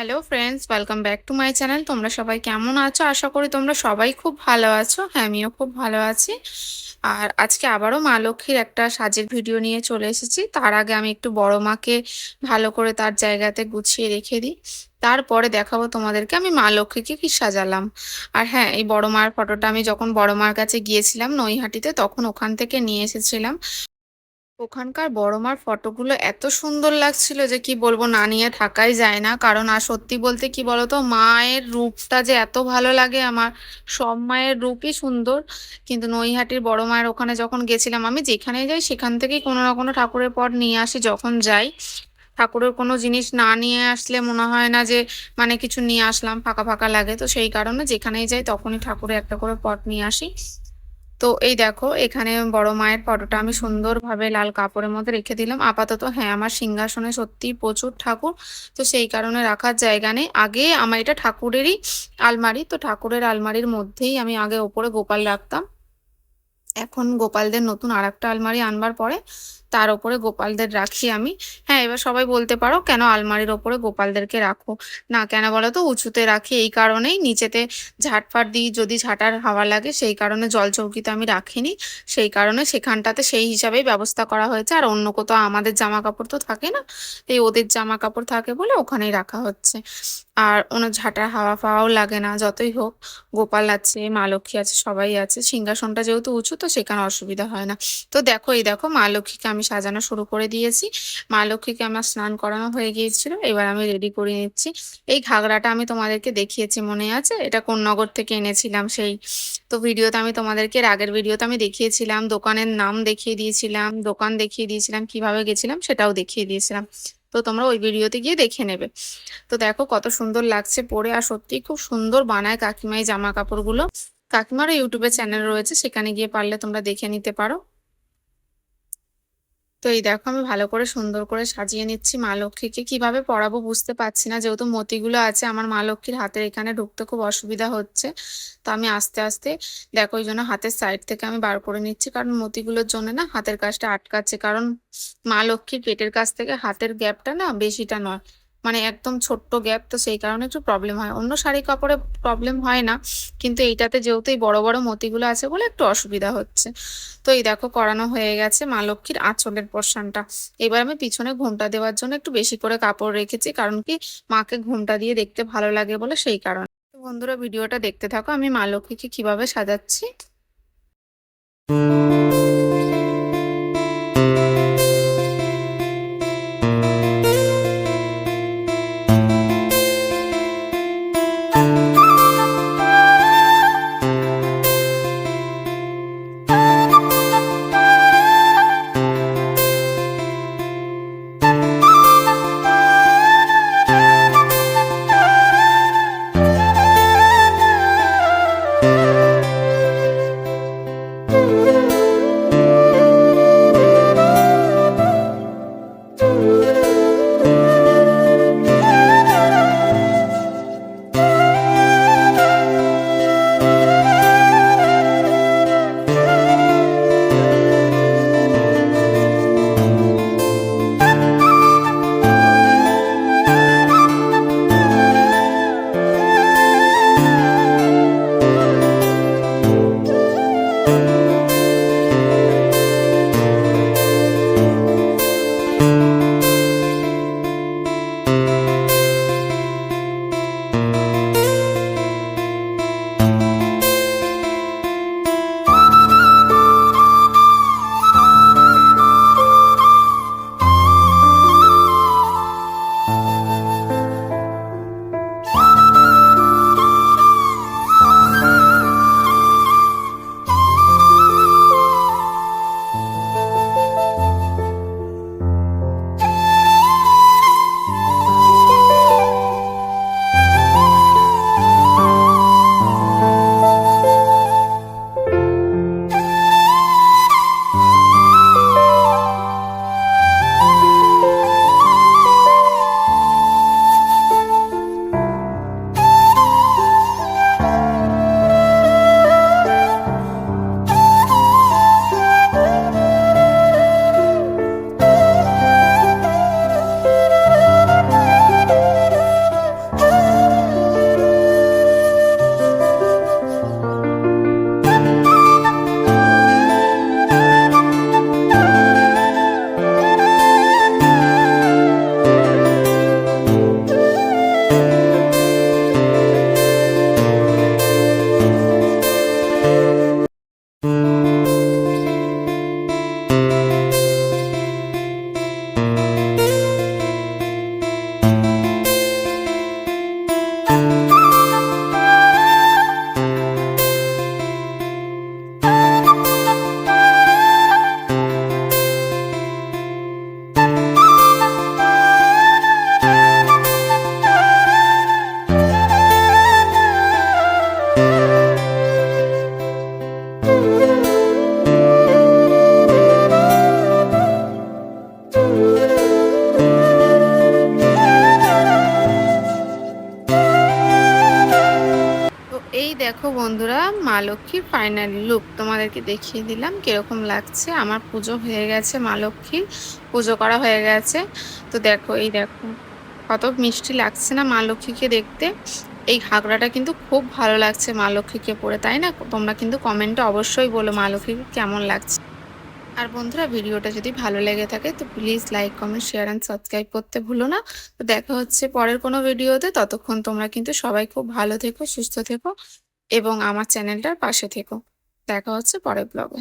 Hello friends, welcome back to my channel. তোমরা সবাই কেমন আছো? আশা করি তোমরা সবাই খুব ভালো আছো। হ্যাঁ, আমিও খুব ভালো আছি। আর আজকে আবারও মা লক্ষ্মীর একটা সাজের ভিডিও নিয়ে চলে এসেছি। তার আগে আমি একটু বড় মাকে ভালো করে তার জায়গাতে গুছিয়ে রেখে দিই। তারপরে দেখাবো তোমাদেরকে আমি মা লক্ষ্মীকে কি সাজালাম। আর হ্যাঁ, এই বড় মার ফটোটা আমি যখন বড় মার কাছে গিয়েছিলাম নৈহাটিতে, তখন ওখান থেকে নিয়ে এসেছিলাম। ওখানকার বড় মার ফটোগুলো এত সুন্দর লাগছিল যে কি বলবো, না নিয়ে থাকাই যায় না। কারণ আর সত্যি বলতে কি বলতো, মায়ের রূপটা যে এত ভালো লাগে আমার। সব মায়ের রূপই সুন্দর, কিন্তু নৈহাটির বড় মায়ের ওখানে যখন গেছিলাম, আমি যেখানেই যাই সেখান থেকেই কোনো না কোনো ঠাকুরের পট নিয়ে আসি যখন যাই। ঠাকুরের কোনো জিনিস না নিয়ে আসলে মনে হয় না যে মানে কিছু নিয়ে আসলাম, ফাঁকা ফাঁকা লাগে। তো সেই কারণে যেখানেই যাই তখনই ঠাকুরের একটা করে পট নিয়ে আসি। তো এই দেখো, এখানে বড় মায়ের ফটোটা আমি সুন্দরভাবে লাল কাপড়ের মধ্যে রেখে দিলাম আপাতত। হ্যাঁ, আমার সিংহাসনে সত্যি প্রচুর ঠাকুর, তো সেই কারণে রাখার জায়গা নেই। আগে আমার এটা ঠাকুরেরই আলমারি, তো ঠাকুরের আলমারির মধ্যেই আমি আগে ওপরে গোপাল রাখতাম। এখন গোপালদের নতুন আরেকটা আলমারি আনবার পরে তার ওপরে গোপালদের রাখি আমি। হ্যাঁ, এবার সবাই বলতে পারো কেন আলমারির ওপরে গোপালদেরকে রাখো? না, কেন বলো তো, উঁচুতে রাখি এই কারণেই, নিচেতে ঝাঁটফাট দিই যদি ঝাঁটার হাওয়া লাগে, সেই কারণে জল চৌকিতে আমি রাখিনি। সেই কারণে সেখানটাতে সেই হিসাবেই ব্যবস্থা করা হয়েছে। আর অন্য কোথাও আমাদের জামা কাপড় তো থাকে না, এই ওদের জামা কাপড় থাকে বলে ওখানেই রাখা হচ্ছে। আর ওনার ঝাঁটার হাওয়া ফাওয়াও লাগে না যতই হোক। গোপাল আছে, মা লক্ষ্মী আছে, সবাই আছে। সিংহাসনটা যেহেতু উঁচু, তো সেখানে অসুবিধা হয় না। তো দেখো, এই দেখো মা লক্ষ্মীকে আমি সাজানো শুরু করে দিয়েছি। মা লক্ষ্মীকে আমার স্নান করানো হয়ে গিয়েছিল, এবার আমি রেডি করে নিচ্ছি। এই ঘাগরাটা আমি তোমাদেরকে দেখিয়েছি, মনে আছে? এটা কোন নগর থেকে এনেছিলাম সেই। তো ভিডিওতে আমি তোমাদেরকে, এর আগের ভিডিওতে আমি দেখিয়েছিলাম, দোকানের নাম দেখিয়ে দিয়েছিলাম, দোকান দেখিয়ে দিয়েছিলাম, কিভাবে গেছিলাম সেটাও দেখিয়ে দিয়েছিলাম। তো তোমরা ওই ভিডিওতে গিয়ে দেখে নেবে। তো দেখো কত সুন্দর লাগছে পরে, আর সত্যি খুব সুন্দর বানায় কাকিমা এই জামা কাপড়গুলো। কাকিমারও ইউটিউবে চ্যানেল রয়েছে, সেখানে গিয়ে পারলে তোমরা দেখে নিতে পারো। তো এই দেখো, আমি ভালো করে সুন্দর করে সাজিয়ে নিচ্ছি। মা লক্ষ্মীকে কিভাবে পরাবো বুঝতে পারছি না, যেহেতু মতিগুলো আছে আমার মা লক্ষ্মীর হাতের এখানে ঢুকতে খুব অসুবিধা হচ্ছে। তো আমি আস্তে আস্তে, দেখো ওই জন্য হাতের সাইড থেকে আমি বার করে নিচ্ছি, কারণ মতিগুলোর জন্য না হাতের কাজটা আটকাচ্ছে। কারণ মা লক্ষ্মীর পেটের কাছ থেকে হাতের গ্যাপটা না বেশিটা নয়, মানে একদম ছোট্ট গ্যাপ। তো সেই কারণে একটু প্রবলেম হয়, অন্য শাড়ি কাপড়ে প্রবলেম হয় না, কিন্তু এইটাতে যেহেতু এই বড় বড় মতিগুলো আছে বলে একটু অসুবিধা হচ্ছে। তো এই দেখো, করানো হয়ে গেছে মা লক্ষ্মীর আঁচলের পোর্শনটা। এবার আমি পিছনে ঘোমটা দেওয়ার জন্য একটু বেশি করে কাপড় রেখেছি, কারণ কি মাকে ঘোমটা দিয়ে দেখতে ভালো লাগে বলে, সেই কারণে। তো বন্ধুরা, ভিডিওটা দেখতে থাকো আমি মা লক্ষ্মীকে কিভাবে সাজাচ্ছি। দেখো বন্ধুরা, মা লক্ষ্মীর ফাইনাল লুক তোমাদেরকে দেখিয়ে দিলাম কিরকম লাগছে। আমার পুজো হয়ে গেছে, মা লক্ষ্মীর পুজো করা হয়ে গেছে। তো দেখো, এই দেখো কত মিষ্টি লাগছে না মা লক্ষ্মীকে দেখতে। এই ঘাগরাটা কিন্তু খুব ভালো লাগছে মা লক্ষ্মীকে পরে, তাই না? তোমরা কিন্তু কমেন্টে অবশ্যই বলো মা লক্ষ্মীকে কেমন লাগছে। আর বন্ধুরা, ভিডিওটা যদি ভালো লেগে থাকে তো please like, comment, share and subscribe করতে ভুলো না। তো দেখা হচ্ছে পরের কোনো ভিডিওতে। ততক্ষণ তোমরা কিন্তু সবাই খুব ভালো থেকো, সুস্থ থেকো এবং আমার চ্যানেলটার পাশে থেকো। দেখা হচ্ছে পরের ব্লগে।